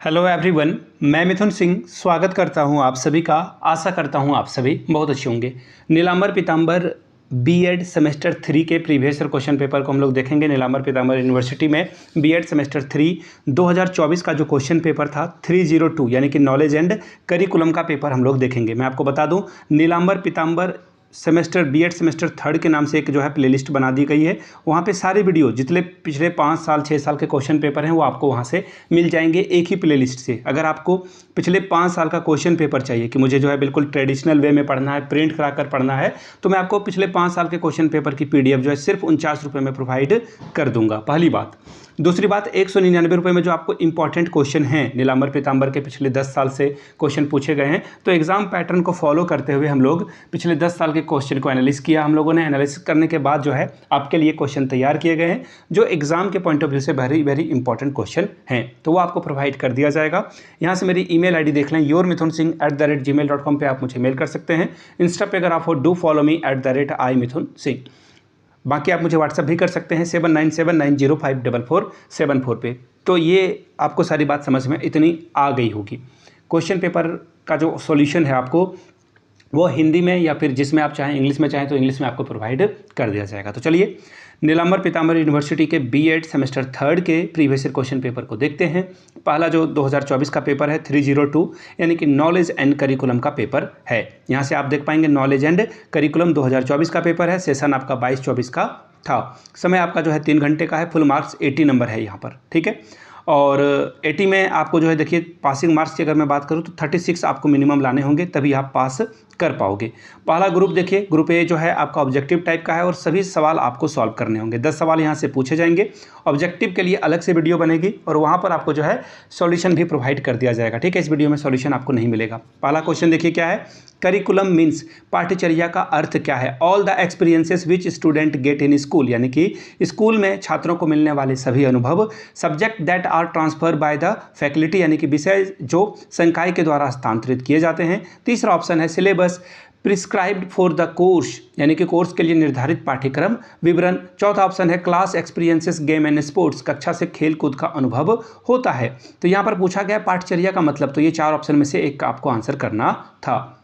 Hello everyone, मैं मिथुन सिंह स्वागत करता हूं आप सभी का। आशा करता हूं आप सभी बहुत अच्छे होंगे। नीलांबर पीतांबर बीएड सेमेस्टर 3 के प्रीवियस ईयर क्वेश्चन पेपर को हम लोग देखेंगे। नीलांबर पीतांबर यूनिवर्सिटी में बीएड सेमेस्टर 3 2024 का जो क्वेश्चन पेपर था 302 यानी कि नॉलेज एंड करिकुलम का पेपर हम लोग देखेंगे। मैं आपको बता दूं, नीलांबर पीतांबर सेमेस्टर बीएड सेमेस्टर 3 के नाम से एक जो है प्लेलिस्ट बना दी गई है। वहाँ पे सारे वीडियो जितने पिछले 5 साल 6 साल के क्वेश्चन पेपर हैं वो आपको वहाँ से मिल जाएंगे एक ही प्लेलिस्ट से। अगर आपको पिछले 5 साल का क्वेश्चन पेपर चाहिए कि मुझे जो है बिल्कुल ट्रेडिशनल वे में पढ़ना है, प्रिंट करा कर पढ़ना है, तो मैं आपको पिछले 5 साल के क्वेश्चन पेपर की पीडीएफ जो है सिर्फ 49 रुपये में प्रोवाइड कर दूंगा। पहली बात। दूसरी बात, 199 रुपये में जो आपको इंपॉर्टेंट क्वेश्चन हैं नीलांबर पीतांबर के पिछले 10 साल से क्वेश्चन पूछे गए हैं, तो एग्जाम पैटर्न को फॉलो करते हुए हम लोग पिछले 10 साल के क्वेश्चन को एनालिसिस किया। हम लोगों ने एनालिसिस करने के बाद जो है आपके लिए क्वेश्चन तैयार किए गए हैं जो एग्जाम के पॉइंट ऑफ व्यू से वेरी वेरी इंपॉर्टेंट क्वेश्चन हैं, तो वो आपको प्रोवाइड कर दिया जाएगा। यहाँ से मेरी ईमेल आईडी देख लें, yourmithunsinh@gmail.com पे आप मुझे मेल कर सकते हैं। इंस्टा पे अगर आप हो डू फॉलो मी @imithunsingh। बाकी आप मुझे व्हाट्सअप भी कर सकते हैं 7979054474 पे। तो ये आपको सारी बात समझ में इतनी आ गई होगी। क्वेश्चन पेपर का जो सॉल्यूशन है आपको वो हिंदी में या फिर जिसमें आप चाहें इंग्लिश में चाहें तो इंग्लिश में आपको प्रोवाइड कर दिया जाएगा। तो चलिए नीलांबर पीतांबर यूनिवर्सिटी के बीएड सेमेस्टर 3 के प्रीवियस ईयर क्वेश्चन पेपर को देखते हैं। पहला जो 2024 का पेपर है 302 यानी कि नॉलेज एंड करिकुलम का पेपर है। यहाँ से आप देख पाएंगे नॉलेज एंड करिकुलम 2024 का पेपर है। सेशन आपका 22-24 का था। समय आपका जो है 3 घंटे का है। फुल मार्क्स 80 नंबर है यहाँ पर, ठीक है। और 80 में आपको जो है देखिए पासिंग मार्क्स की अगर मैं बात करूँ तो 36 आपको मिनिमम लाने होंगे तभी आप पास कर पाओगे। पहला ग्रुप देखिए, ग्रुप ए जो है आपका ऑब्जेक्टिव टाइप का है और सभी सवाल आपको सॉल्व करने होंगे। 10 सवाल यहाँ से पूछे जाएंगे। ऑब्जेक्टिव के लिए अलग से वीडियो बनेगी और वहाँ पर आपको जो है सॉल्यूशन भी प्रोवाइड कर दिया जाएगा, ठीक है। इस वीडियो में सॉल्यूशन आपको नहीं मिलेगा। पहला क्वेश्चन देखिए क्या है, करिकुलम मीन्स पाठ्यचर्या का अर्थ क्या है। All the experiences which student get in school यानी कि स्कूल में छात्रों को मिलने वाले सभी अनुभव। Subject that are transfer by the faculty यानी कि विषय जो संकाय के द्वारा हस्तांतरित किए जाते हैं। तीसरा ऑप्शन है syllabus prescribed for the course यानी कि कोर्स के लिए निर्धारित पाठ्यक्रम विवरण। चौथा ऑप्शन है class experiences game and sports, कक्षा से खेल कूद का अनुभव होता है। तो यहाँ पर पूछा गया पाठ्यचर्या का मतलब, तो ये 4 ऑप्शन में से एक का आपको आंसर करना था।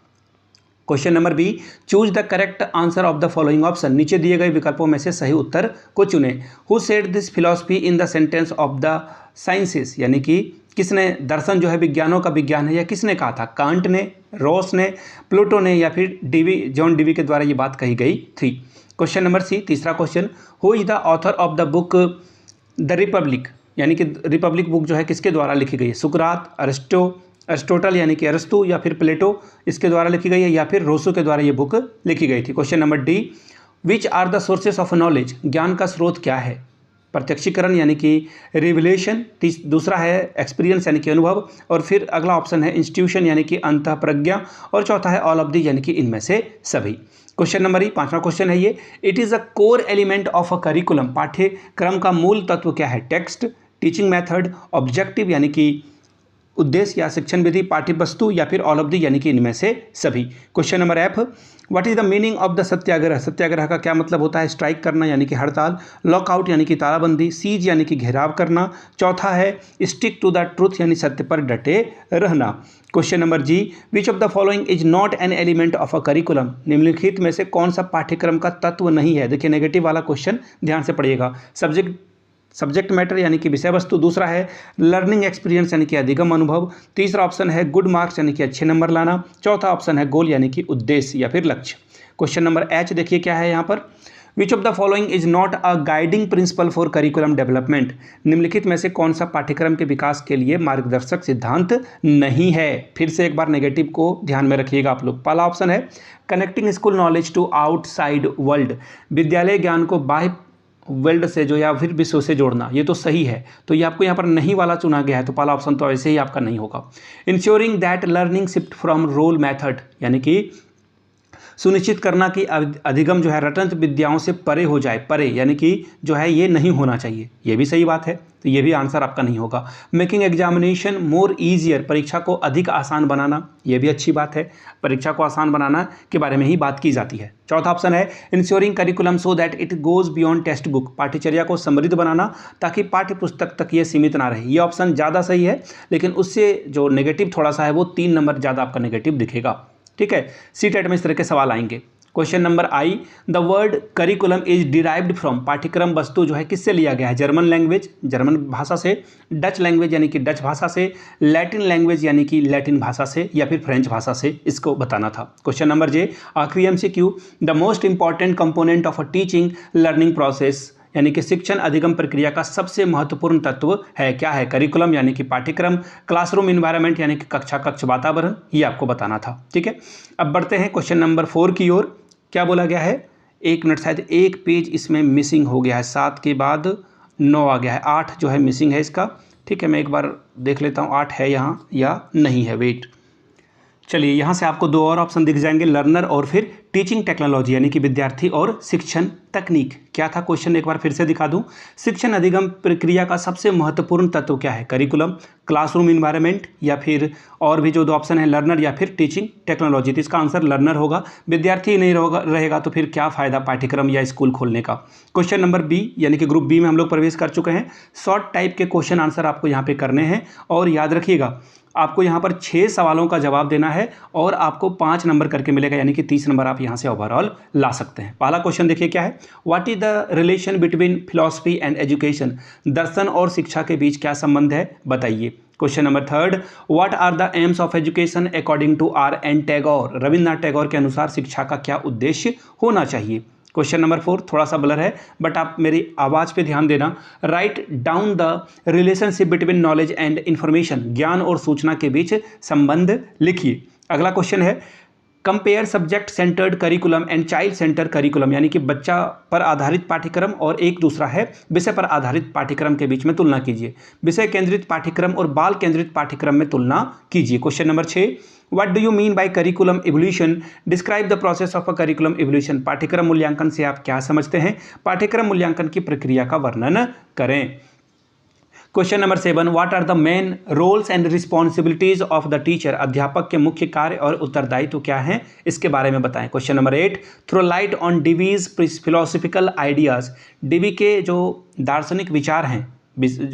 Question number B, choose the correct answer of the following option. नीचे दिए गए विकल्पों में से सही उत्तर को चुने। Who said this philosophy in the sentence of the sciences यानी कि किसने दर्शन जो है विज्ञानों का विज्ञान है या किसने कहा था। कांट ने, रॉस ने, प्लूटो ने या फिर जॉन डीवी के द्वारा ये बात कही गई थी। क्वेश्चन नंबर सी, तीसरा question, who is the author of the book the Republic यानी कि रिपब्लिक बुक जो है किसके द्वारा लिखी गई है। सुकरात, अरिस्टोटल यानी कि अरस्तु या फिर प्लेटो इसके द्वारा लिखी गई है या फिर रोसो के द्वारा ये बुक लिखी गई थी। Question number D, which are the sources of knowledge, ज्ञान का स्रोत क्या है। प्रत्यक्षीकरण यानी कि रिविलेशन, दूसरा है एक्सपीरियंस यानी कि अनुभव, और फिर अगला ऑप्शन है इंस्टीट्यूशन यानी कि अंतः प्रज्ञा, और चौथा है ऑल ऑफ दी यानी कि इनमें से सभी। क्वेश्चन नंबर ई, 5वां क्वेश्चन है ये, it is a core element of a curriculum, पाठ्यक्रम का मूल तत्व क्या है। टेक्स्ट, टीचिंग मेथड, ऑब्जेक्टिव यानी कि उद्देश्य या शिक्षण विधि, पाठ्य वस्तु या फिर ऑल ऑफ दी यानी कि इनमें से सभी। Question number F, what is the meaning of the satyagraha, satyagraha का क्या मतलब होता है। स्ट्राइक करना यानी कि हड़ताल, लॉकआउट यानी कि तालाबंदी, सीज यानी कि घेराव करना, चौथा है स्टिक टू द ट्रूथ यानी सत्य पर डटे रहना। Question number G, which of the following is not an element of a curriculum, निम्नलिखित में से कौन सा पाठ्यक्रम का तत्व नहीं है। देखिए नेगेटिव वाला क्वेश्चन ध्यान से पढ़िएगा। सब्जेक्ट मैटर यानी कि विषय वस्तु, दूसरा है लर्निंग एक्सपीरियंस यानी कि अधिगम अनुभव, तीसरा ऑप्शन है गुड मार्क्स यानी कि अच्छे नंबर लाना, चौथा ऑप्शन है गोल यानी कि उद्देश्य या फिर लक्ष्य। क्वेश्चन नंबर एच देखिए क्या है यहाँ पर, विच of the following is not a guiding principal for curriculum development, निम्नलिखित में से कौन सा पाठ्यक्रम के विकास के लिए मार्गदर्शक सिद्धांत नहीं है। फिर से एक बार नेगेटिव को ध्यान में रखिएगा आप लोग। पहला ऑप्शन है connecting school knowledge to outside world, विद्यालय ज्ञान को बाह्य वर्ल्ड से जो या फिर विश्व से जोड़ना, ये तो सही है, तो ये आपको यहाँ पर नहीं वाला चुना गया है, तो पहला ऑप्शन तो ऐसे ही आपका नहीं होगा। Ensuring that learning shift from rote method यानी कि सुनिश्चित करना कि अधिगम जो है रटंत विद्याओं से परे हो जाए, परे यानी कि जो है ये नहीं होना चाहिए, ये भी सही बात है, तो ये भी आंसर आपका नहीं होगा। मेकिंग एग्जामिनेशन मोर ईजियर, परीक्षा को अधिक आसान बनाना, ये भी अच्छी बात है, परीक्षा को आसान बनाना के बारे में ही बात की जाती है। चौथा ऑप्शन है ensuring curriculum so that it goes beyond text book, पाठ्यचर्या को समृद्ध बनाना ताकि पाठ्य पुस्तक तक ये सीमित ना रहे, ये ऑप्शन ज़्यादा सही है, लेकिन उससे जो नेगेटिव थोड़ा सा है वो 3 नंबर ज़्यादा आपका नेगेटिव दिखेगा। ठीक है, सीटेट में इस तरह के सवाल आएंगे। Question number I, the word curriculum is derived from, पाठ्यक्रम वस्तु जो है किससे लिया गया है, जर्मन लैंग्वेज, जर्मन भाषा से, डच लैंग्वेज यानी कि डच भाषा से, लैटिन लैंग्वेज यानी कि लैटिन भाषा से, या फिर फ्रेंच भाषा से, इसको बताना था। क्वेश्चन नंबर जे, आखिरी MCQ, the most important component of a teaching learning process, यानी कि शिक्षण अधिगम प्रक्रिया का सबसे महत्वपूर्ण तत्व है, क्या है, करिकुलम यानी कि पाठ्यक्रम, क्लासरूम इन्वायरमेंट यानी कि कक्ष वातावरण, ये आपको बताना था। ठीक है, अब बढ़ते हैं क्वेश्चन नंबर 4 की ओर। क्या बोला गया है, 1 मिनट, शायद एक पेज इसमें मिसिंग हो गया है, 7 के बाद 9 आ गया है, 8 जो है मिसिंग है इसका। ठीक है, मैं एक बार देख लेता हूँ 8 है यहाँ या नहीं है, वेट। चलिए, यहाँ से आपको 2 और ऑप्शन दिख जाएंगे, लर्नर और फिर टीचिंग टेक्नोलॉजी यानी कि विद्यार्थी और शिक्षण तकनीक। क्या था क्वेश्चन, एक बार फिर से दिखा दूं, शिक्षण अधिगम प्रक्रिया का सबसे महत्वपूर्ण तत्व क्या है, करिकुलम, क्लासरूम इन्वायरमेंट, या फिर और भी जो 2 ऑप्शन है लर्नर या फिर टीचिंग टेक्नोलॉजी। तो इसका आंसर लर्नर होगा, विद्यार्थी नहीं रहेगा तो फिर क्या फ़ायदा पाठ्यक्रम या स्कूल खोलने का। क्वेश्चन नंबर बी यानी कि ग्रुप बी में हम लोग प्रवेश कर चुके हैं। शॉर्ट टाइप के क्वेश्चन आंसर आपको यहाँ पे करने हैं, और याद रखिएगा आपको यहाँ पर 6 सवालों का जवाब देना है और आपको 5 नंबर करके मिलेगा, यानी कि 30 नंबर आप यहाँ से ओवरऑल ला सकते हैं। पहला क्वेश्चन देखिए क्या है, what is the relation between philosophy and education, दर्शन और शिक्षा के बीच क्या संबंध है, बताइए। Question number 3, what are the aims of education according to R N Tagore, Rabindranath Tagore के अनुसार शिक्षा का क्या उद्देश्य होना चाहिए। क्वेश्चन नंबर 4 थोड़ा सा ब्लर है, बट आप मेरी आवाज़ पे ध्यान देना। Write down the relationship between knowledge and information, ज्ञान और सूचना के बीच संबंध लिखिए। अगला क्वेश्चन है, compare subject centred curriculum and child centre curriculum, यानी कि बच्चा पर आधारित पाठ्यक्रम और एक दूसरा है विषय पर आधारित पाठ्यक्रम के बीच में तुलना कीजिए। विषय केंद्रित पाठ्यक्रम और बाल केंद्रित पाठ्यक्रम में तुलना कीजिए। Question number 6, what do you mean bye curriculum evolution, describe the process of a curriculum evolution, पाठ्यक्रम मूल्यांकन से आप क्या समझते हैं, पाठ्यक्रम मूल्यांकन की प्रक्रिया का वर्णन करें। Question number 7, what are the main roles and responsibilities of the teacher, अध्यापक के मुख्य कार्य और उत्तरदायित्व क्या हैं, इसके बारे में बताएं। Question number 8, throw light on Dewey's philosophical ideas, Dewey के जो दार्शनिक विचार हैं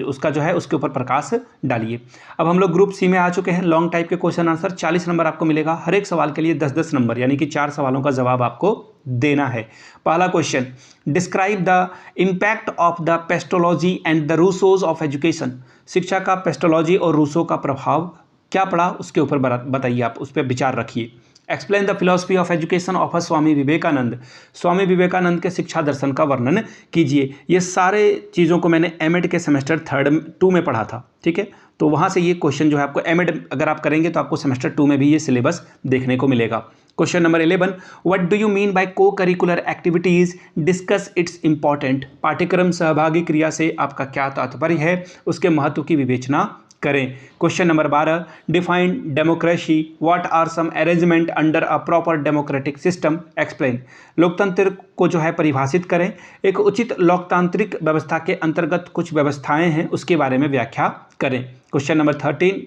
उसका जो है उसके ऊपर प्रकाश डालिए। अब हम लोग ग्रुप सी में आ चुके हैं। लॉन्ग टाइप के क्वेश्चन आंसर 40 नंबर आपको मिलेगा, हर एक सवाल के लिए 10-10 नंबर, यानी कि 4 सवालों का जवाब आपको देना है। पहला question, describe the impact of the Pestalozzi and the Rousseau's of education, शिक्षा का पेस्टोलॉजी और रूसो का प्रभाव क्या पड़ा उसके ऊपर बताइए, आप उस पर विचार रखिए। Explain the philosophy of education of Swami Vivekananda, Swami Vivekananda के शिक्षा दर्शन का वर्णन कीजिए। ये सारे चीज़ों को मैंने एमएड के सेमेस्टर 2 में पढ़ा था, ठीक है, तो वहाँ से ये क्वेश्चन जो है आपको एमएड अगर आप करेंगे तो आपको सेमेस्टर 2 में भी ये सिलेबस देखने को मिलेगा। Question number 11, what do you mean by co curricular activities, discuss its important, पाठ्यक्रम सहभागी क्रिया से आपका क्या तात्पर्य है, उसके महत्व की विवेचना करें। Question number 12, define democracy, what are some arrangement under a proper democratic system, explain, लोकतंत्र को जो है परिभाषित करें, एक उचित लोकतांत्रिक व्यवस्था के अंतर्गत कुछ व्यवस्थाएं हैं उसके बारे में व्याख्या करें। Question number 13,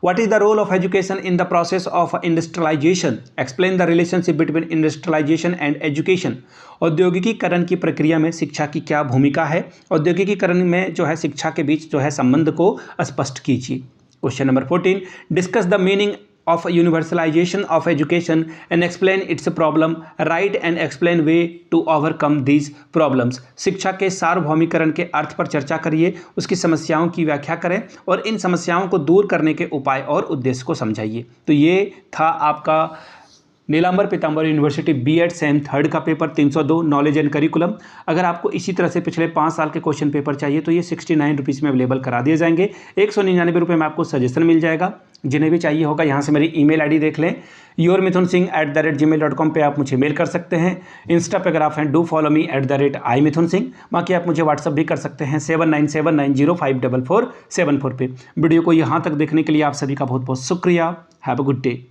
What is the role of education in the process of industrialization? Explain the relationship between industrialization and education. औद्योगिकीकरण की प्रक्रिया में शिक्षा की क्या भूमिका है, औद्योगिकीकरण में जो है शिक्षा के बीच जो है संबंध को स्पष्ट कीजिए। Question number 14, discuss the meaning of universalization of education and explain its problem, write and explain way to overcome these problems, शिक्षा के सार्वभौमिकरण के अर्थ पर चर्चा करिए, उसकी समस्याओं की व्याख्या करें और इन समस्याओं को दूर करने के उपाय और उद्देश्य को समझाइए। तो ये था आपका Nilamber Pitamber University B Ed sem 3rd का पेपर 302 नॉलेज एंड करिकुलम। अगर आपको इसी तरह से पिछले 5 साल के क्वेश्चन पेपर चाहिए तो ये 69 रुपीज़ में अवेलेबल करा दिए जाएंगे। 199 रुपये में आपको सजेशन मिल जाएगा। जिन्हें भी चाहिए होगा यहाँ से मेरी ईमेल आईडी देख लें, yourmithunsingh@gmail.com पे आप मुझे मेल कर सकते हैं। इंस्टा पे अगर आप हैं डू फॉलो मी @imithunsingh। बाकी आप मुझे व्हाट्सअप भी कर सकते हैं 7979054474 पे। वीडियो को यहाँ तक देखने के लिए आप सभी का बहुत बहुत शुक्रिया। Have a good day.